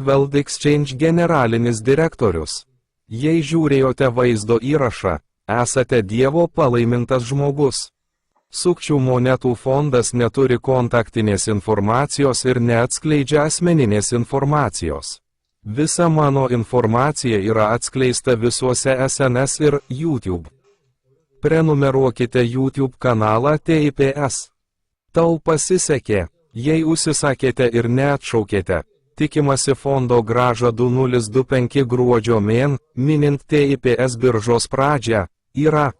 World Exchange generalinis direktorius. Jei žiūrėjote vaizdo įrašą, esate Dievo palaimintas žmogus. Sukčių monetų fondas neturi kontaktinės informacijos ir neatskleidžia asmeninės informacijos. Visa mano informacija yra atskleista visuose SNS ir YouTube. Prenumeruokite YouTube kanalą TIPS. Tau pasisekė, jei užsisakėte ir neatšaukėte. Tikimasi fondo grąža 2025 gruodžio mėn, minint TIPS biržos pradžią, yra.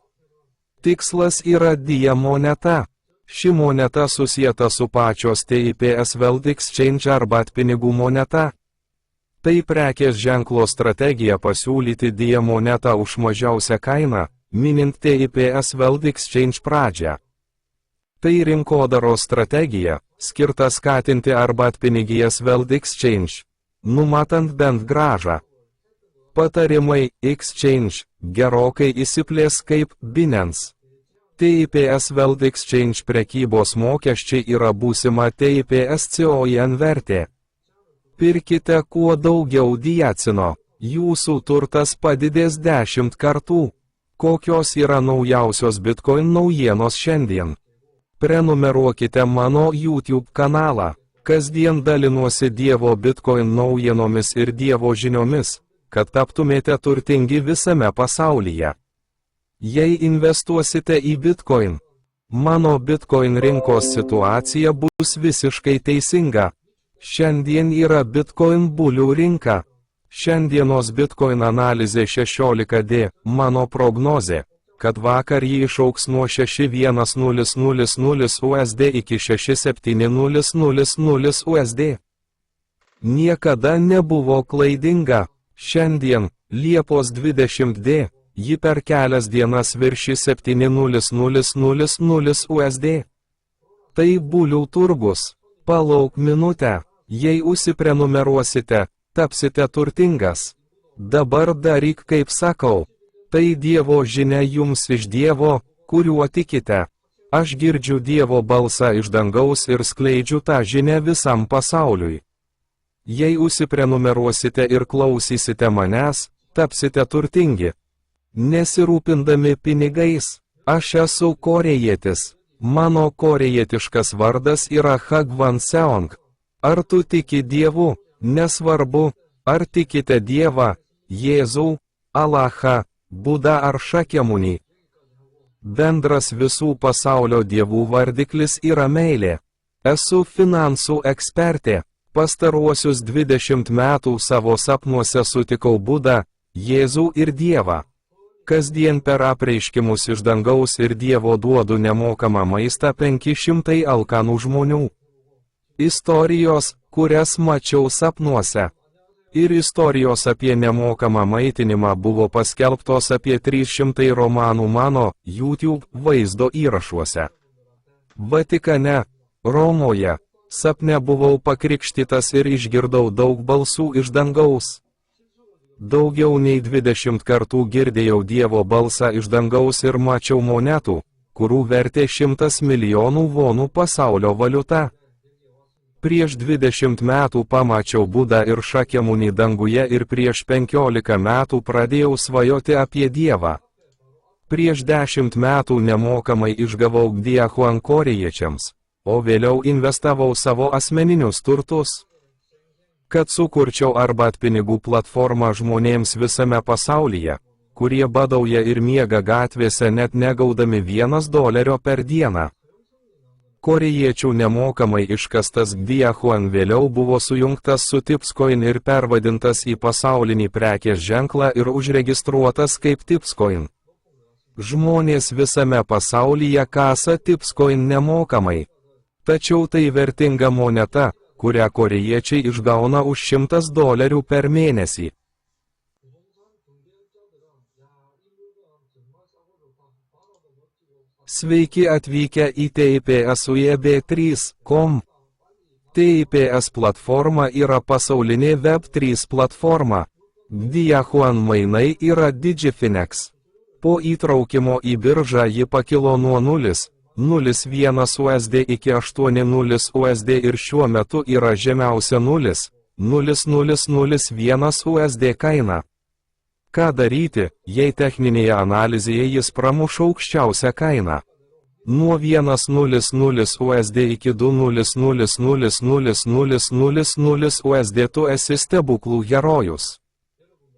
Tikslas yra DIA moneta. Ši moneta susieta su pačios TIPS World Exchange arba pinigų moneta. Tai prekės ženklo strategija pasiūlyti DIA monetą už mažiausią kainą, minint TIPS World Exchange pradžią. Tai rinkodaros strategija, skirta skatinti arbatpinigijas World Exchange, numatant bent grąžą. Patarimai Exchange gerokai įsiplės kaip Binance. TIPS World Exchange prekybos mokesčiai yra būsima TIPS COIN vertė. Pirkite kuo daugiau diacino, jūsų turtas padidės 10 kartų. Kokios yra naujausios Bitcoin naujienos šiandien? Prenumeruokite mano YouTube kanalą. Kasdien dalinuosi Dievo Bitcoin naujienomis ir Dievo žiniomis, kad taptumėte turtingi visame pasaulyje. Jei investuosite į Bitcoin, mano Bitcoin rinkos situacija bus visiškai teisinga. Šiandien yra Bitcoin bulių rinka. Šiandienos Bitcoin analizė 16D, mano prognozė, kad vakar jį išauks nuo 6100 USD iki 6700 USD. Niekada nebuvo klaidinga. Šiandien, Liepos 20D, ji per kelias dienas virši 7000 USD. Tai bulių turgus. Palauk minutę, jei užsiprenumeruosite, tapsite turtingas. Dabar daryk kaip sakau. Tai Dievo žinia jums iš Dievo, kuriuo tikite. Aš girdžiu Dievo balsą iš dangaus ir skleidžiu tą žinią visam pasauliui. Jei užsiprenumeruosite ir klausysite manęs, tapsite turtingi. Nesirūpindami pinigais, aš esu korėjietis. Mano korėjietiškas vardas yra Hagvan Seong. Ar tu tiki Dievu? Nesvarbu, ar tikite Dievą, Jėzų, Alachą, Budą ar Šakemunį. Bendras visų pasaulio dievų vardiklis yra meilė. Esu finansų ekspertė. Pastaruosius 20 metų savo sapnuose sutikau Budą, Jėzų ir Dievą. Kasdien per apreiškimus iš dangaus ir Dievo duodu nemokamą maistą 500 alkanų žmonių. Istorijos, kurias mačiau sapnuose. Ir istorijos apie nemokamą maitinimą buvo paskelbtos apie 300 romanų mano YouTube vaizdo įrašuose. Vatikane, Romoje, sapne buvau pakrikštytas ir išgirdau daug balsų iš dangaus. Daugiau nei 20 kartų girdėjau Dievo balsą iš dangaus ir mačiau monetų, kurių vertė 100 milijonų vonų pasaulio valiuta. Prieš 20 metų pamačiau Budą ir Šakemunį danguje ir prieš 15 metų pradėjau svajoti apie Dievą. Prieš 10 metų nemokamai išgavau Diahuan korėjiečiams, o vėliau investavau savo asmeninius turtus. Kad sukurčiau arbatpinigų platformą žmonėms visame pasaulyje, kurie badauja ir miega gatvėse net negaudami $1 per dieną. Korėjiečių nemokamai iškastas Diahuan vėliau buvo sujungtas su Tipscoin ir pervadintas į pasaulinį prekės ženklą ir užregistruotas kaip Tipscoin. Žmonės visame pasaulyje kasa Tipscoin nemokamai. Tačiau tai vertinga moneta, kurią korėjiečiai išgauna už $100 per mėnesį. Sveiki atvykę į TIPS Web3.com. TIPS platforma yra pasaulinė Web3 platforma. Diahuan mainai yra Digifinex. Po įtraukimo į biržą ji pakilo nuo 0,01 USD iki 8,0 USD ir šiuo metu yra žemiausia 0,01 $0,001 USD kaina. Ką daryti, jei techninėje analizėje jis pramuša aukščiausią kainą? Nuo 1,00 USD iki 2,000,000 USD tu esi stebuklų herojus.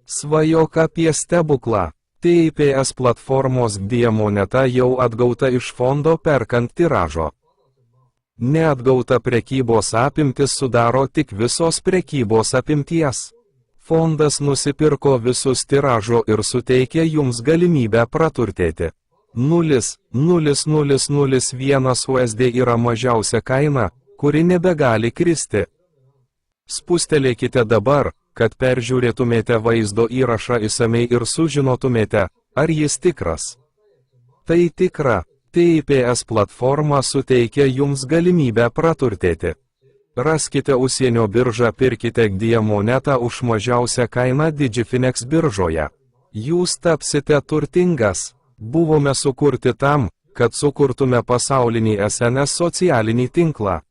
Svajok apie stebuklą. TIPS platformos GDE moneta jau atgauta iš fondo perkant tiražo. Neatgauta prekybos apimtis sudaro tik visos prekybos apimties. Fondas nusipirko visus tiražo ir suteikė jums galimybę praturtėti. 0,0001 USD yra mažiausia kaina, kuri nebegali kristi. Spustelėkite dabar, kad peržiūrėtumėte vaizdo įrašą išsamei ir sužinotumėte, ar jis tikras. Tai tikra, TIPS platforma suteikia jums galimybę praturtėti. Raskite užsienio biržą, pirkite GDE monetą už mažiausią kainą Digifinex biržoje. Jūs tapsite turtingas. Buvome sukurti tam, kad sukurtume pasaulinį SNS socialinį tinklą.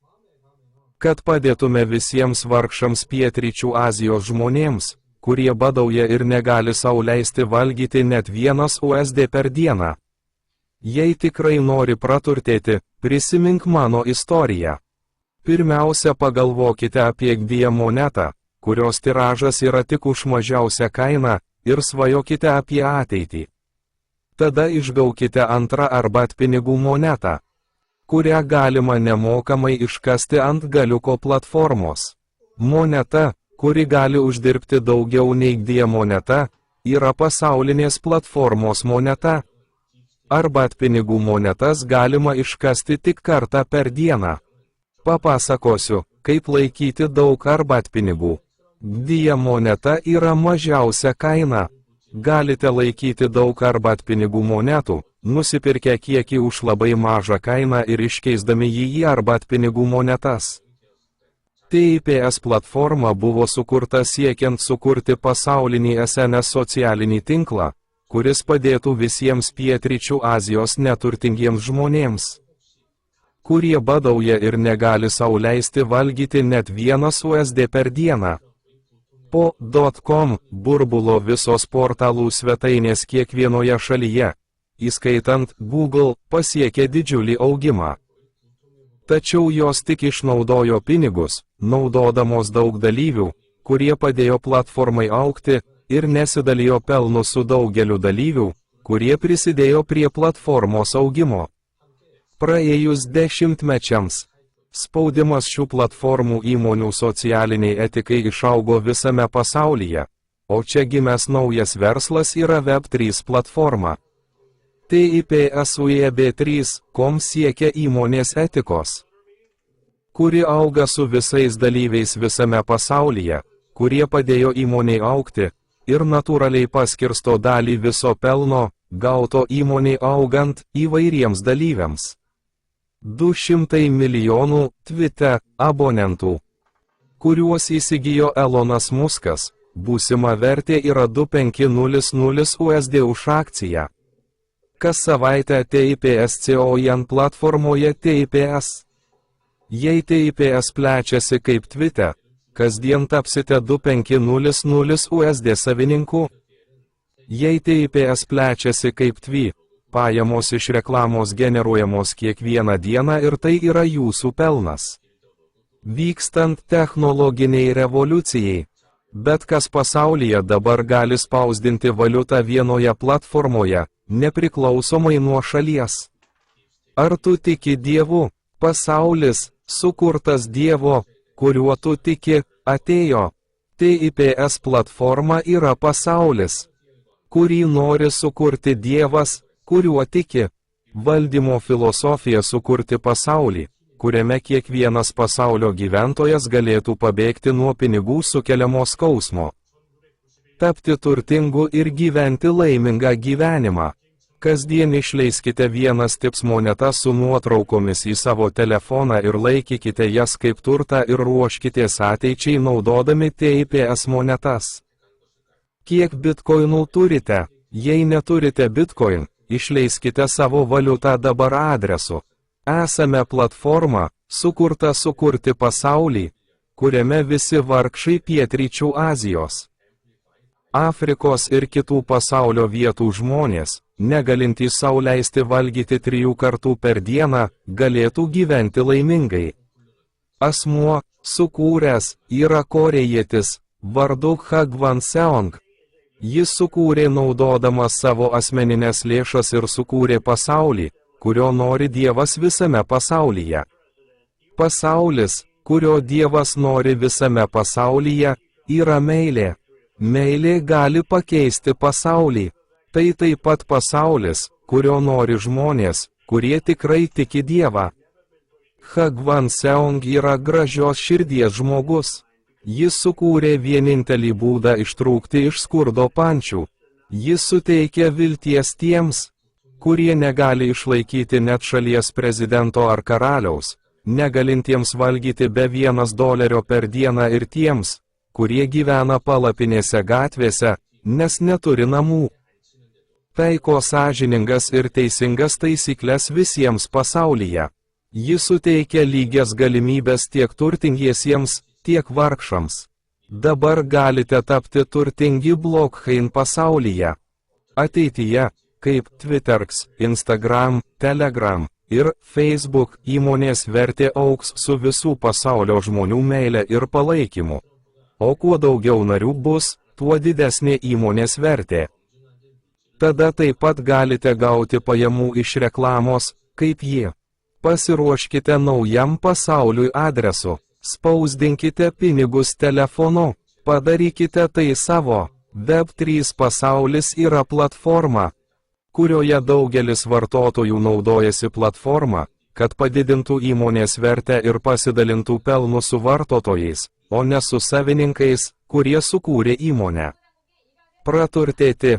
Kad padėtume visiems vargšams Pietryčių Azijos žmonėms, kurie badauja ir negali sau leisti valgyti net 1 USD per dieną. Jei tikrai nori praturtėti, prisimink mano istoriją. Pirmiausia, pagalvokite apie GDE monetą, kurios tiražas yra tik už mažiausią kainą, ir svajokite apie ateitį. Tada išgaukite antrą arbatpinigų monetą, kurią galima nemokamai iškasti ant galiuko platformos. Moneta, kuri gali uždirbti daugiau nei GDE moneta, yra pasaulinės platformos moneta. Arbatpinigų monetas galima iškasti tik kartą per dieną. Papasakosiu, kaip laikyti daug arbatpinigų. GDE moneta yra mažiausia kaina. Galite laikyti daug arbatpinigų monetų, nusipirkę kiekį už labai mažą kainą ir iškeisdami jį į arbatpinigų monetas. TIPS platforma buvo sukurta siekiant sukurti pasaulinį SNS socialinį tinklą, kuris padėtų visiems Pietryčių Azijos neturtingiems žmonėms, kurie badauja ir negali sau leisti valgyti net 1 USD per dieną. Po .com burbulo visos portalų svetainės kiekvienoje šalyje, įskaitant Google, pasiekė didžiulį augimą. Tačiau jos tik išnaudojo pinigus, naudodamos daug dalyvių, kurie padėjo platformai augti, ir nesidalijo pelnu su daugeliu dalyvių, kurie prisidėjo prie platformos augimo. Praėjus dešimtmečiams, spaudimas šių platformų įmonių socialiniai etikai išaugo visame pasaulyje, o čia gimęs naujas verslas yra Web3 platforma. TIPS Web3.com siekia įmonės etikos, kuri auga su visais dalyviais visame pasaulyje, kurie padėjo įmoniai augti, ir natūraliai paskirsto dalį viso pelno, gauto įmoniai augant, įvairiems dalyviams. 200 milijonų Twitter abonentų, kuriuos įsigijo Elonas Muskas, būsima vertė yra 2,500 USD už akciją. Kas savaitę TIPS COIN platformoje TIPS. Jei TIPS plečiasi kaip Twitter, kasdien tapsite 2,500 USD savininku. Jei TIPS plečiasi kaip Twi, pajamos iš reklamos generuojamos kiekvieną dieną ir tai yra jūsų pelnas. Vykstant technologiniai revoliucijai, bet kas pasaulyje dabar gali spausdinti valiutą vienoje platformoje, nepriklausomai nuo šalies. Ar tu tiki Dievu? Pasaulis, sukurtas Dievo, kuriuo tu tiki, atėjo. TIPS platforma yra pasaulis, kurį nori sukurti Dievas, kuriuo tiki. Valdymo filosofija sukurti pasaulį, kuriame kiekvienas pasaulio gyventojas galėtų pabėgti nuo pinigų sukeliamo skausmo. Tapti turtingu ir gyventi laimingą gyvenimą. Kasdien išleiskite 1 TIPS monetą su nuotraukomis į savo telefoną ir laikykite jas kaip turtą ir ruoškitės ateičiai naudodami TIPS monetas. Kiek bitkoinų turite? Jei neturite bitcoin, išleiskite savo valiutą dabar adresu. Esame platforma, sukurta sukurti pasaulį, kuriame visi vargšai pietryčių Azijos, Afrikos ir kitų pasaulio vietų žmonės, negalintys sau leisti valgyti 3 kartų per dieną, galėtų gyventi laimingai. Asmuo, sukūręs, yra korėjietis, vardu Hagvan Seong. Jis sukūrė naudodamas savo asmeninės lėšas ir sukūrė pasaulį, kurio nori Dievas visame pasaulyje. Pasaulis, kurio Dievas nori visame pasaulyje, yra meilė. Meilė gali pakeisti pasaulį. Tai taip pat pasaulis, kurio nori žmonės, kurie tikrai tiki Dievą. Hagvan Seong yra gražios širdies žmogus. Jis sukūrė vienintelį būdą ištrūkti iš skurdo pančių. Jis suteikia vilties tiems, kurie negali išlaikyti net šalies prezidento ar karaliaus, negalintiems valgyti be $1 per dieną ir tiems, kurie gyvena palapinėse gatvėse, nes neturi namų. Taiko sąžiningas ir teisingas taisyklės visiems pasaulyje. Jis suteikia lygias galimybės tiek turtingiesiems, tiek vargšams. Dabar galite tapti turtingi blockchain pasaulyje. Ateityje, kaip Twitter'ks, Instagram, Telegram ir Facebook įmonės vertė augs su visų pasaulio žmonių meile ir palaikymu. O kuo daugiau narių bus, tuo didesnė įmonės vertė. Tada taip pat galite gauti pajamų iš reklamos, kaip ji. Pasiruoškite naujam pasauliui adresu. Spausdinkite pinigus telefonu. Padarykite tai savo. Web3 pasaulis yra platforma, kurioje daugelis vartotojų naudojasi platforma, kad padidintų įmonės vertę ir pasidalintų pelnu su vartotojais, o ne su savininkais, kurie sukūrė įmonę. Praturtėti.